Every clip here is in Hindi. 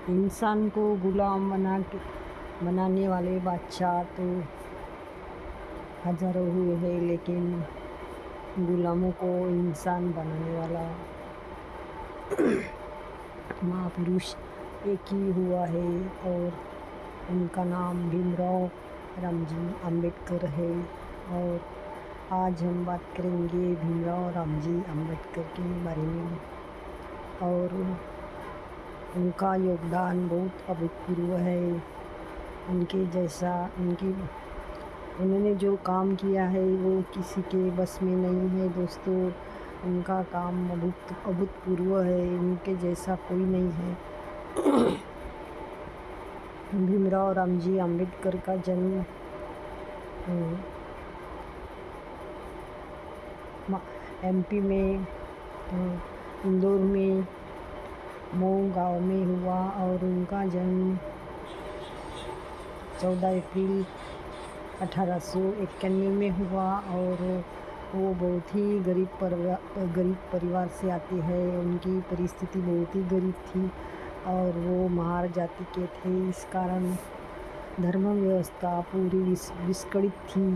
इंसान को गुलाम बनाने वाले बादशाह तो हज़ारों हुए हैं, लेकिन गुलामों को इंसान बनाने वाला महापुरुष एक ही हुआ है और उनका नाम भीमराव रामजी अम्बेडकर है। और आज हम बात करेंगे भीमराव रामजी अम्बेडकर के बारे में। और उनका योगदान बहुत अभूतपूर्व है। उनके जैसा उन्होंने जो काम किया है वो किसी के बस में नहीं है दोस्तों। उनका काम अभूतपूर्व है, उनके जैसा कोई नहीं है। भीमराव रामजी अम्बेडकर का जन्म एमपी में इंदौर में मऊ गांव में हुआ और उनका जन्म 14 अप्रैल 1891 में हुआ। और वो बहुत ही गरीब परिवार से आते हैं। उनकी परिस्थिति बहुत ही गरीब थी और वो महार जाति के थे। इस कारण धर्म व्यवस्था पूरी विस्कळित थी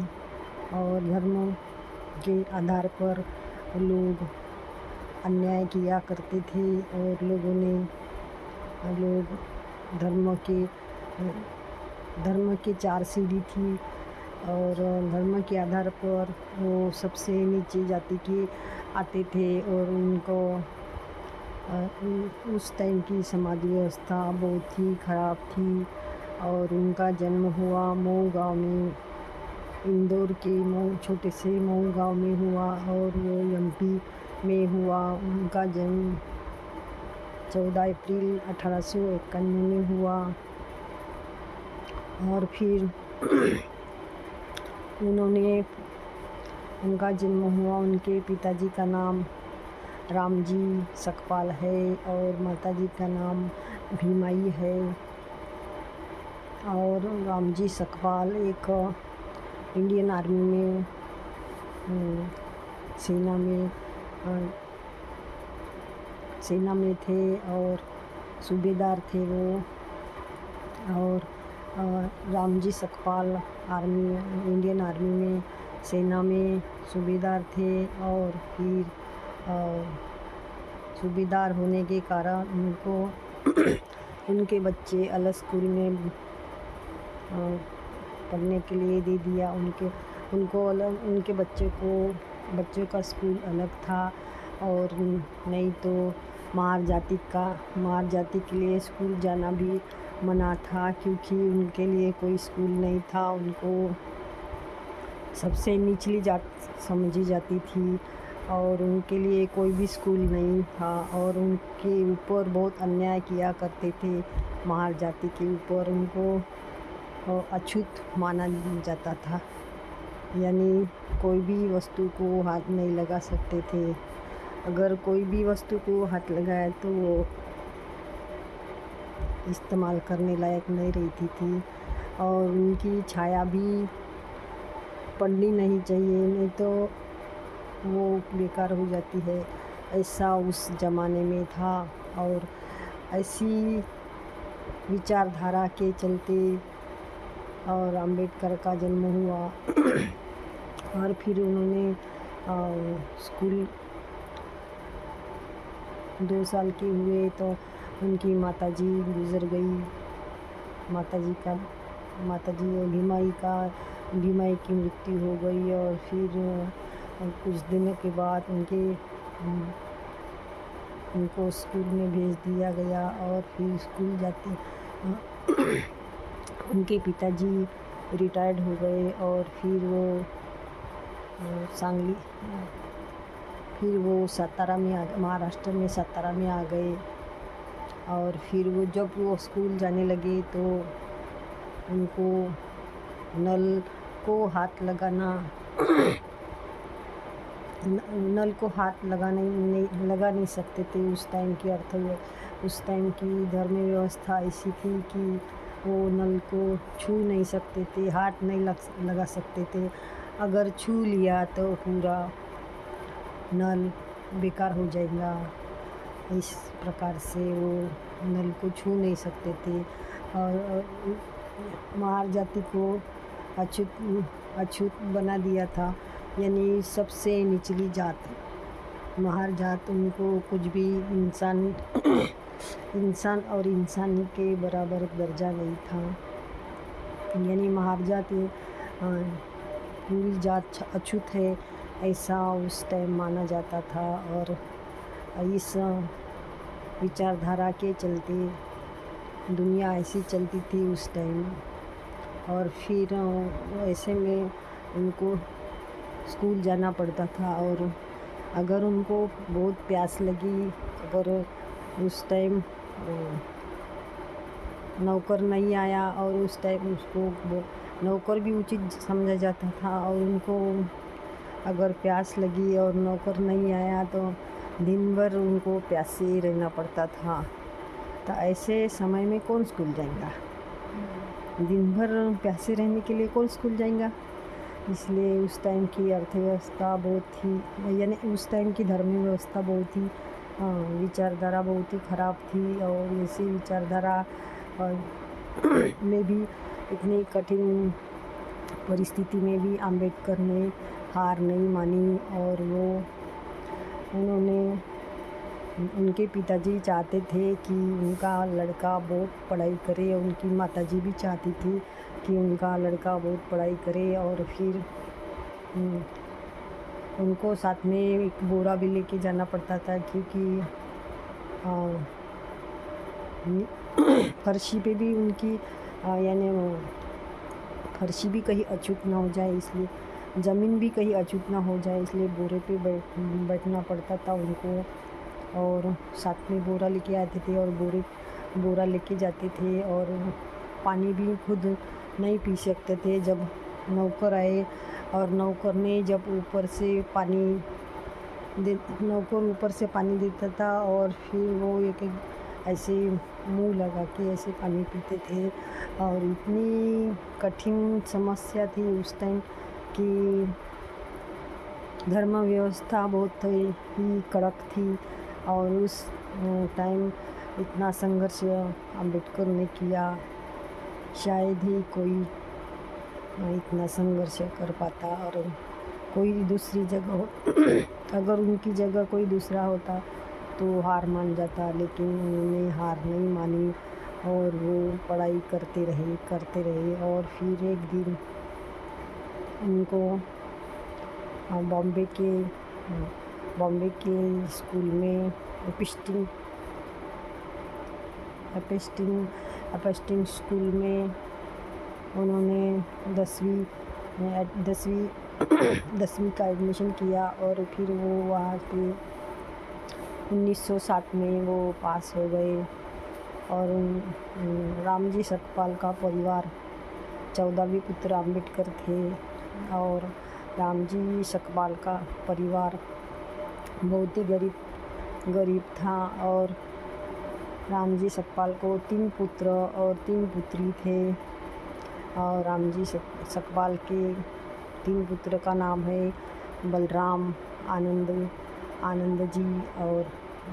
और धर्म के आधार पर लोग अन्याय किया करते थे और लोग धर्म के 4 सीढ़ी थी और धर्म के आधार पर वो सबसे नीचे जाति के आते थे और उनको उस टाइम की समाज व्यवस्था बहुत ही ख़राब थी। और उनका जन्म हुआ मऊ गांव में, इंदौर के छोटे से मऊ गांव में हुआ और वो एमपी में हुआ। उनका जन्म 14 अप्रैल 1891 में हुआ। और फिर उनका जन्म हुआ, उनके पिताजी का नाम रामजी सकपाल है और माताजी का नाम भीमाई है। और रामजी सकपाल एक इंडियन आर्मी में सेना में थे और सूबेदार थे वो। और रामजी सकपाल इंडियन आर्मी में सेना में सूबेदार थे और फिर सूबेदार होने के कारण उनको उनके बच्चे अलग स्कूल में पढ़ने के लिए दे दिया। उनके बच्चों का स्कूल अलग था और नहीं तो मार जाति के लिए स्कूल जाना भी मना था, क्योंकि उनके लिए कोई स्कूल नहीं था। उनको सबसे निचली जात समझी जाती थी और उनके लिए कोई भी स्कूल नहीं था और उनके ऊपर बहुत अन्याय किया करते थे। मार जाति के ऊपर उनको अछूत माना जाता था, यानी कोई भी वस्तु को हाथ नहीं लगा सकते थे। अगर कोई भी वस्तु को हाथ लगाए तो वो इस्तेमाल करने लायक नहीं रहती थी और उनकी छाया भी पड़नी नहीं चाहिए, नहीं तो वो बेकार हो जाती है। ऐसा उस ज़माने में था और ऐसी विचारधारा के चलते और अम्बेडकर का जन्म हुआ। और फिर उन्होंने स्कूल 2 साल के हुए तो उनकी माताजी गुज़र गई। माताजी भीमाई की मृत्यु हो गई। और फिर कुछ दिनों के बाद उनको स्कूल में भेज दिया गया और फिर स्कूल जाते उनके पिताजी रिटायर्ड हो गए और फिर वो महाराष्ट्र में सातारा में आ गए। और फिर जब वो स्कूल जाने लगे तो उनको नल को हाथ लगा नहीं सकते थे। उस टाइम की धर्म व्यवस्था ऐसी थी कि वो नल को छू नहीं सकते थे, हाथ नहीं लगा सकते थे। अगर छू लिया तो पूरा नल बेकार हो जाएगा। इस प्रकार से वो नल को छू नहीं सकते थे। और महार जाति को अछूत अछूत बना दिया था, यानी सबसे निचली जात। महार जात उनको कुछ भी इंसान और इंसान के बराबर दर्जा नहीं था, यानी महार जात पूरी जात अछूत है, ऐसा उस टाइम माना जाता था। और इस विचारधारा के चलते दुनिया ऐसी चलती थी उस टाइम। और फिर ऐसे में उनको स्कूल जाना पड़ता था, और अगर उनको बहुत प्यास लगी, अगर उस टाइम नौकर नहीं आया, और उस टाइम उसको नौकर भी उचित समझा जाता था, और उनको अगर प्यास लगी और नौकर नहीं आया तो दिन भर उनको प्यासे ही रहना पड़ता था। तो ऐसे समय में कौन स्कूल जाएगा? दिन भर प्यासे रहने के लिए कौन स्कूल जाएगा? इसलिए उस टाइम की अर्थव्यवस्था बहुत ही, यानी उस टाइम की धर्म व्यवस्था बहुत ही विचारधारा बहुत ही ख़राब थी। और ऐसी विचारधारा में भी इतनी कठिन परिस्थिति में भी अम्बेडकर ने हार नहीं मानी, और उनके पिताजी चाहते थे कि उनका लड़का बहुत पढ़ाई करे, और उनकी माताजी भी चाहती थी कि उनका लड़का बहुत पढ़ाई करे। और फिर उनको साथ में एक बोरा भी लेके जाना पड़ता था, क्योंकि फर्शी पे भी उनकी यानी फर्शी भी कहीं अछूत ना हो जाए, इसलिए ज़मीन भी कहीं अछूत ना हो जाए, इसलिए बोरे पे बैठना पड़ता था उनको। और साथ में बोरा लेके आते थे, और बोरा लेके जाते थे, और पानी भी खुद नहीं पी सकते थे। जब नौकर आए और नौकर ने जब ऊपर से पानी देता था, और फिर वो एक ऐसे मुंह लगा के ऐसे पानी पीते थे। और इतनी कठिन समस्या थी उस टाइम कि धर्म व्यवस्था बहुत ही कड़क थी। और उस टाइम इतना संघर्ष अम्बेडकर ने किया, शायद ही कोई इतना संघर्ष कर पाता। और कोई दूसरी जगह अगर उनकी जगह कोई दूसरा होता तो हार मान जाता, लेकिन उन्होंने हार नहीं मानी, और वो पढ़ाई करते रहे। और फिर एक दिन उनको बॉम्बे के स्कूल में एपेस्टिन स्कूल में उन्होंने 10वीं का एडमिशन किया। और फिर वो वहाँ पे 1907 में वो पास हो गए। और रामजी सकपाल का परिवार 14वें पुत्र अम्बेडकर थे, और रामजी सकपाल का परिवार बहुत ही गरीब था। और रामजी सकपाल को 3 पुत्र और 3 पुत्री थे। और रामजी सकपाल के 3 पुत्र का नाम है बलराम, आनंद जी और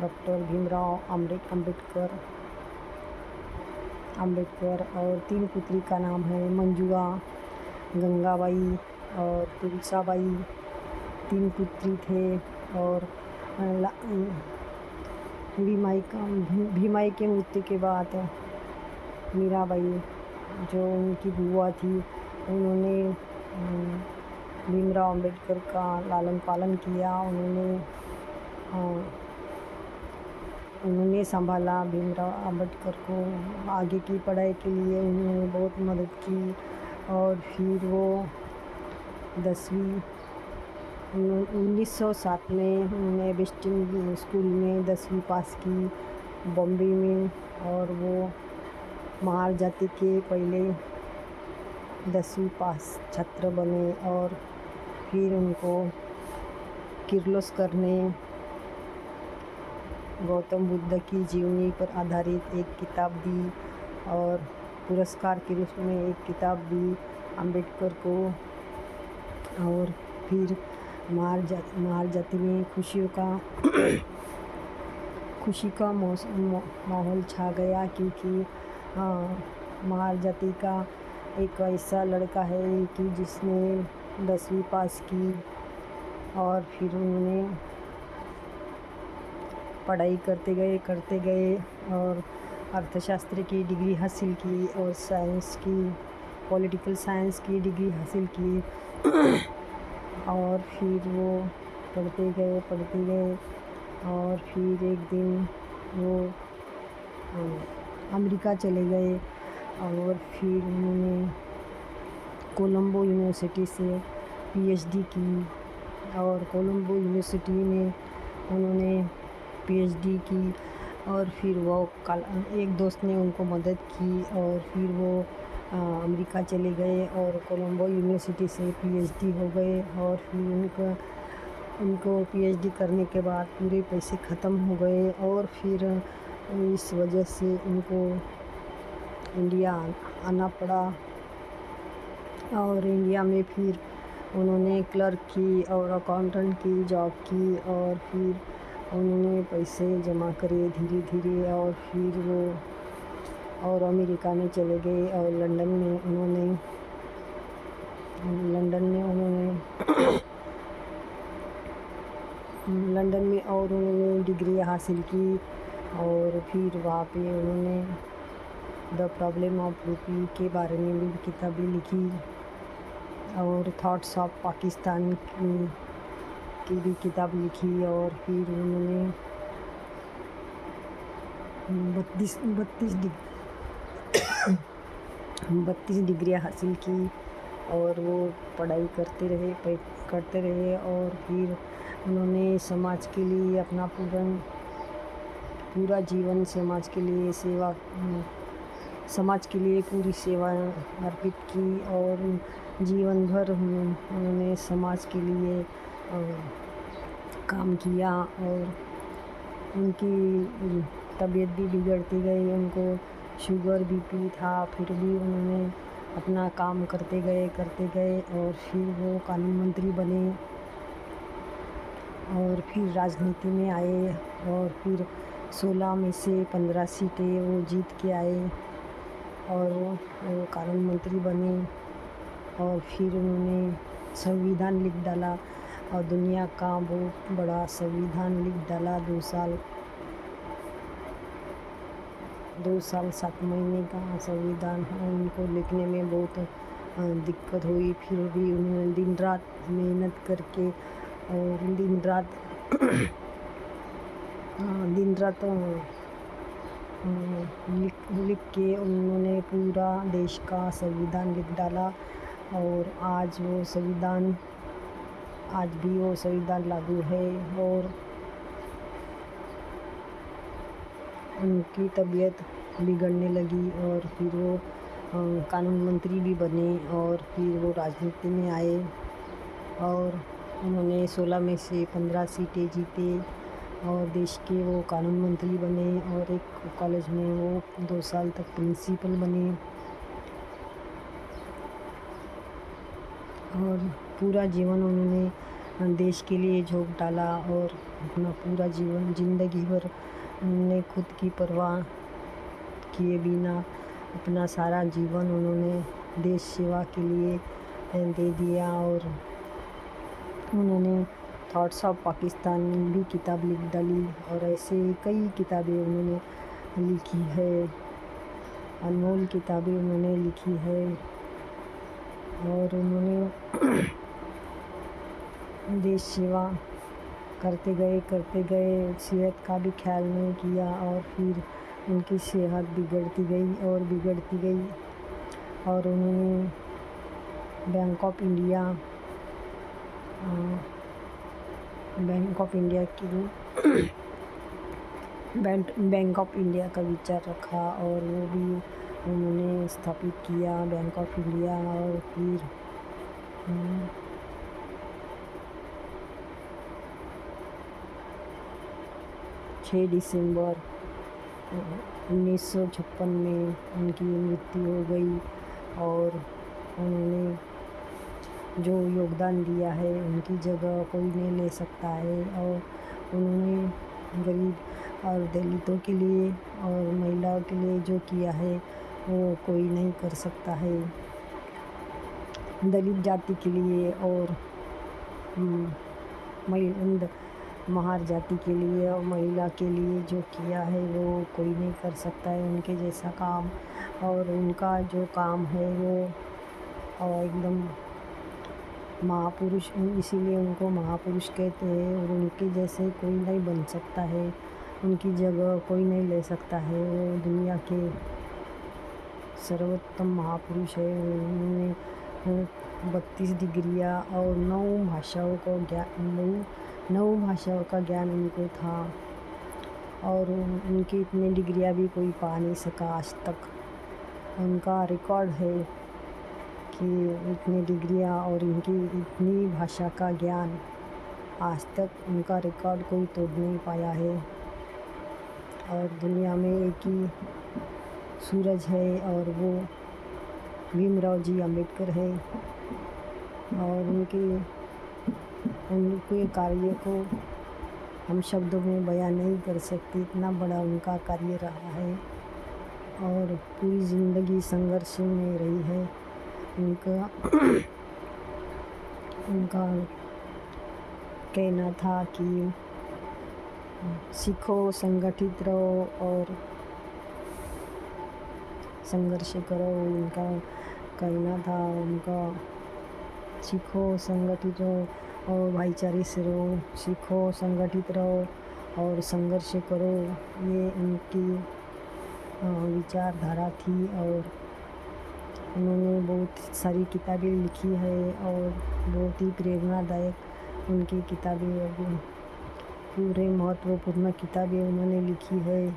डॉक्टर भीमराव अम्बेडकर। और 3 पुत्री का नाम है मंजुआ, गंगाबाई और तुलसाबाई। 3 पुत्री थे। और भीमाई के मृत्यु के बाद मीराबाई, जो उनकी बुआ थी, उन्होंने भीमराव अम्बेडकर का लालन पालन किया। उन्होंने संभाला भीमराव अम्बेडकर को। आगे की पढ़ाई के लिए उन्होंने बहुत मदद की। और फिर वो 1907 में उन्होंने एपेस्टिन स्कूल में 10वीं पास की बॉम्बे में। और वो महार जाति के पहले 10वीं पास छात्र बने। और फिर उनको किर्लोस्कर ने गौतम बुद्ध की जीवनी पर आधारित एक किताब दी, और पुरस्कार के रूप में एक किताब दी अम्बेडकर को। और फिर महार जाति में खुशी का माहौल छा गया, क्योंकि महार जाति का एक ऐसा लड़का है कि जिसने 10वीं पास की और फिर उन्होंने पढ़ाई करते गए और अर्थशास्त्र की डिग्री हासिल की और साइंस की, पॉलिटिकल साइंस की डिग्री हासिल की। और फिर वो पढ़ते गए और फिर एक दिन वो अमेरिका चले गए और फिर उन्होंने कोलंबो यूनिवर्सिटी से पीएचडी की और कोलंबो यूनिवर्सिटी में उन्होंने पीएचडी की। और फिर वो एक दोस्त ने उनको मदद की और फिर वो अमेरिका चले गए और कोलंबो यूनिवर्सिटी से पीएचडी हो गए। और फिर उनको पीएचडी करने के बाद पूरे पैसे ख़त्म हो गए और फिर इस वजह से उनको इंडिया आना पड़ा। और इंडिया में फिर उन्होंने क्लर्क की और अकाउंटेंट की जॉब की और फिर उन्होंने पैसे जमा करे धीरे धीरे और फिर वो और अमेरिका में चले गए और लंदन में उन्होंने डिग्री हासिल की। और फिर वहाँ पे उन्होंने द प्रॉब्लम ऑफ रूपी के बारे में भी किताबें लिखी और थॉट्स ऑफ पाकिस्तान की भी किताब लिखी। और फिर उन्होंने 32 डिग्रियाँ हासिल की और वो पढ़ाई करते रहे और फिर उन्होंने समाज के लिए अपना पूरा जीवन समाज के लिए पूरी सेवा अर्पित की और जीवन भर उन्होंने समाज के लिए काम किया। और उनकी तबीयत भी बिगड़ती गई, उनको शुगर बीपी था, फिर भी उन्होंने अपना काम करते गए और फिर वो कानून मंत्री बने और फिर राजनीति में आए और फिर 16 में से 15 सीटें वो जीत के आए और वो कानून मंत्री बने। और फिर उन्होंने संविधान लिख डाला और दुनिया का बहुत बड़ा संविधान लिख डाला। 2 साल 7 महीने का संविधान उनको लिखने में बहुत दिक्कत हुई, फिर भी उन्होंने दिन रात मेहनत करके और दिन रात लिख के उन्होंने पूरा देश का संविधान लिख डाला। और आज भी वो संविधान लागू है। और उनकी तबीयत बिगड़ने लगी और फिर वो कानून मंत्री भी बने और फिर वो राजनीति में आए और उन्होंने 16 में से 15 सीटें जीते और देश के वो कानून मंत्री बने और एक कॉलेज में वो 2 साल तक प्रिंसिपल बने और पूरा जीवन उन्होंने देश के लिए झोंक डाला और अपना पूरा ज़िंदगी भर उन्होंने खुद की परवाह किए बिना अपना सारा जीवन उन्होंने देश सेवा के लिए दे दिया। और उन्होंने थॉट्स ऑफ पाकिस्तान भी किताब लिख डाली और ऐसे कई किताबें उन्होंने लिखी है, अनमोल किताबें उन्होंने लिखी है। और उन्होंने देश सेवा करते गए, सेहत का भी ख्याल नहीं किया और फिर उनकी सेहत बिगड़ती गई और उन्होंने बैंक ऑफ इंडिया का विचार रखा और वो भी उन्होंने स्थापित किया बैंक ऑफ इंडिया। और फिर 6 दिसंबर 1956 में उनकी मृत्यु हो गई। और उन्होंने जो योगदान दिया है उनकी जगह कोई नहीं ले सकता है। और उन्होंने और दलितों के लिए और महिलाओं के लिए जो किया है वो कोई नहीं कर सकता है। दलित जाति के लिए और महार जाति के लिए और महिला के लिए जो किया है वो कोई नहीं कर सकता है उनके जैसा काम। और उनका जो काम है वो एकदम महापुरुष, इसीलिए उनको महापुरुष कहते हैं। और उनके जैसे कोई नहीं बन सकता है, उनकी जगह कोई नहीं ले सकता है। वो दुनिया के सर्वोत्तम महापुरुष है। उन्होंने 32 डिग्रियाँ और 9 भाषाओं का ज्ञान उनको था। और उनकी इतनी डिग्रियाँ भी कोई पा नहीं सका आज तक। उनका रिकॉर्ड है कि इतनी डिग्रियाँ और इनकी इतनी भाषा का ज्ञान, आज तक उनका रिकॉर्ड कोई तोड़ नहीं पाया है। और दुनिया में एक ही सूरज है और वो भीमराव जी अम्बेडकर है। और उनके कार्य को हम शब्दों में बयान नहीं कर सकते, इतना बड़ा उनका कार्य रहा है। और पूरी ज़िंदगी संघर्ष में रही है। उनका कहना था कि सीखो, संगठित रहो और संघर्ष करो। उनका कहना था, उनका सीखो, संगठित रहो और भाईचारे से रहो। सीखो, संगठित रहो और संघर्ष करो, ये उनकी विचारधारा थी। और उन्होंने बहुत सारी किताबें लिखी है और बहुत ही प्रेरणादायक उनकी किताबें, पूरे महत्वपूर्ण किताबें उन्होंने लिखी है।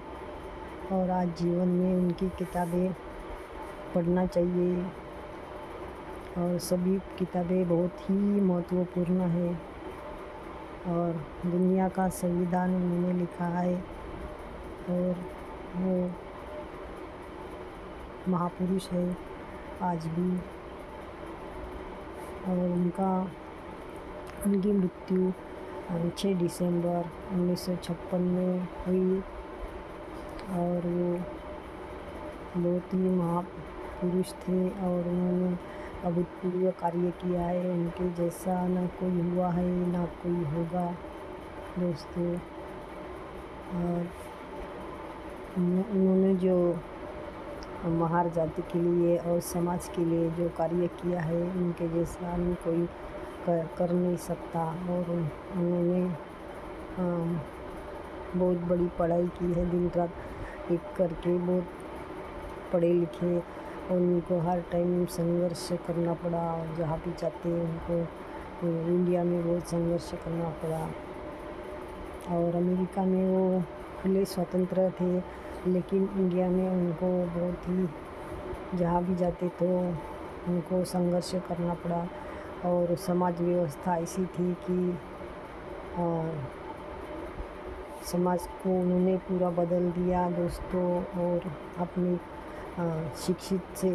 और आज जीवन में उनकी किताबें पढ़ना चाहिए। और सभी किताबें बहुत ही महत्वपूर्ण है। और दुनिया का संविधान उन्होंने लिखा है। और वो महापुरुष है आज भी। और उनकी मृत्यु 6 दिसंबर 1956 में हुई। और वो बहुत ही महापुरुष थे और उन्होंने अभूतपूर्व कार्य किया है। उनके जैसा ना कोई हुआ है ना कोई होगा दोस्तों। और उन्होंने जो महार जाति के लिए और समाज के लिए जो कार्य किया है, उनके जैसा कोई कर नहीं सकता। और उन्होंने बहुत बड़ी पढ़ाई की है, दिन रात एक करके बहुत पढ़े लिखे। और उनको हर टाइम संघर्ष करना पड़ा। और जहाँ भी जाते उनको इंडिया में बहुत संघर्ष करना पड़ा। और अमेरिका में वो खुले स्वतंत्र थे, लेकिन इंडिया में उनको बहुत ही, जहाँ भी जाते तो उनको संघर्ष करना पड़ा। और समाज व्यवस्था ऐसी थी कि समाज को उन्होंने पूरा बदल दिया दोस्तों। और अपनी शिक्षित से,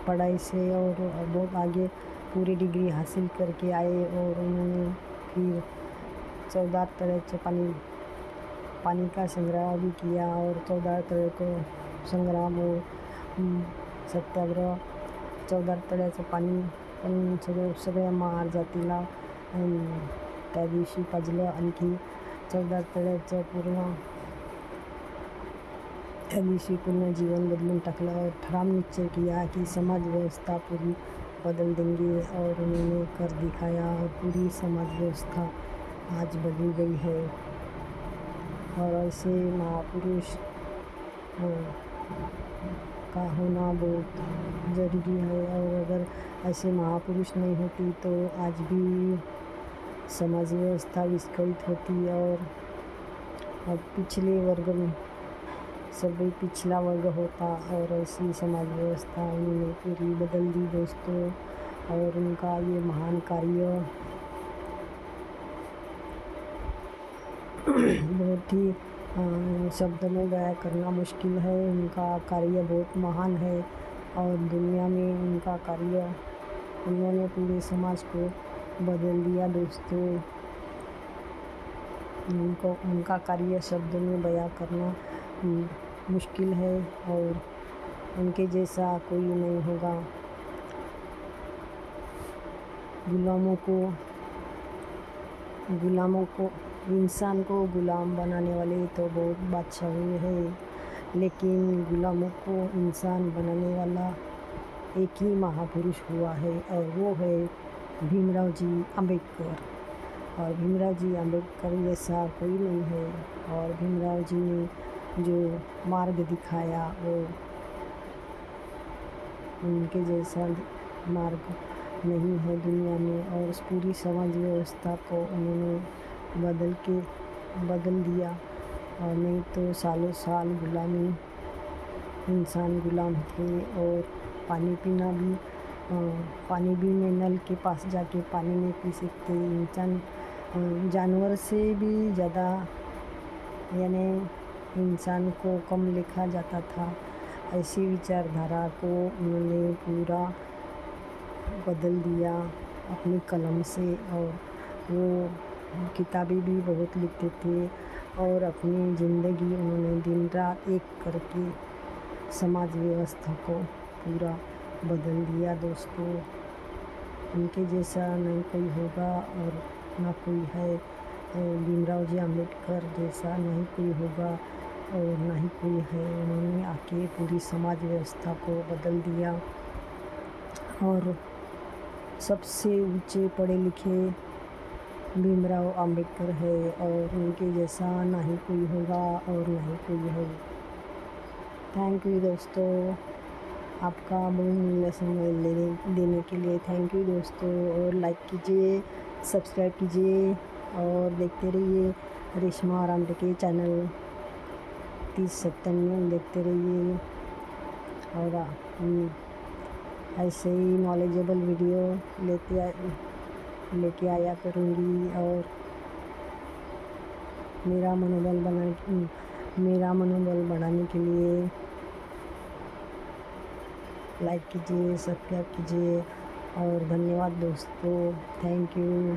पढ़ाई से और बहुत आगे पूरी डिग्री हासिल करके आए। और उन्होंने फिर 14 तळ्याचे पानी का संग्रह भी किया। और 14 तळे को संग्राम और सत्याग्रह, 14 तळ्याचं पाणी पण सगळ्या महार जातीला त्या दिवशी पाजलं। आणखी 14 तळ्याचं त्या दिवशी पूर्ण जीवन बदलून टाकलं। और ठाम निश्चय किया कि समाज व्यवस्था पूरी बदल देंगे। और उन्होंने कर दिखाया और पूरी समाज व्यवस्था आज बदल गई है। और ऐसे महापुरुष का होना बहुत ज़रूरी है। और अगर ऐसे महापुरुष नहीं होती तो आज भी समाज व्यवस्था विस्कळीत होती। और पिछले वर्ग में सभी पिछला वर्ग होता। और ऐसी समाज व्यवस्था उन्होंने पूरी बदल दी दोस्तों। और उनका ये महान कार्य बहुत ही शब्द में बयां करना मुश्किल है। उनका कार्य बहुत महान है। और दुनिया में उनका कार्य, उन्होंने पूरे समाज को बदल दिया दोस्तों। उनको उनका कार्य शब्दों में बयां करना मुश्किल है और उनके जैसा कोई नहीं होगा। गुलामों को इंसान को गुलाम बनाने वाले तो बहुत बादशाह हुए हैं, लेकिन गुलामों को इंसान बनाने वाला एक ही महापुरुष हुआ है और वो है भीमराव जी अम्बेडकर। और भीमराव जी अम्बेडकर जैसा कोई नहीं है। और भीमराव जी ने जो मार्ग दिखाया वो उनके जैसा मार्ग नहीं है दुनिया में। और उस पूरी समाज व्यवस्था को उन्होंने बदल दिया। और नहीं तो सालों साल गुलामी, इंसान गुलाम थे। और पानी भी में नल के पास जाके पानी नहीं पी सकते। इंसान जानवर से भी ज़्यादा यानी इंसान को कम लिखा जाता था। ऐसी विचारधारा को उन्होंने पूरा बदल दिया अपनी कलम से। और वो किताबें भी बहुत लिखते थे और अपनी ज़िंदगी उन्होंने दिन रात एक करके समाज व्यवस्था को पूरा बदल दिया। दोस्तों, उनके जैसा नहीं कोई होगा और ना कोई है। भीमराव जी अम्बेडकर जैसा नहीं कोई होगा और ना ही कोई है। उन्होंने आके पूरी समाज व्यवस्था को बदल दिया और सबसे ऊंचे पढ़े लिखे भीमराव अम्बेडकर है और उनके जैसा ना ही कोई होगा और ना ही कोई है। थैंक यू दोस्तों, आपका बहुमूल्य समय देने के लिए थैंक यू दोस्तों। और लाइक कीजिए, सब्सक्राइब कीजिए और देखते रहिए रेशमा आरामडे के चैनल 3097 देखते रहिए। और ऐसे ही नॉलेजेबल वीडियो लेके आया करूँगी। और मेरा मनोबल बढ़ाने के लिए लाइक कीजिए, सब्सक्राइब कीजिए। और धन्यवाद दोस्तों, थैंक यू।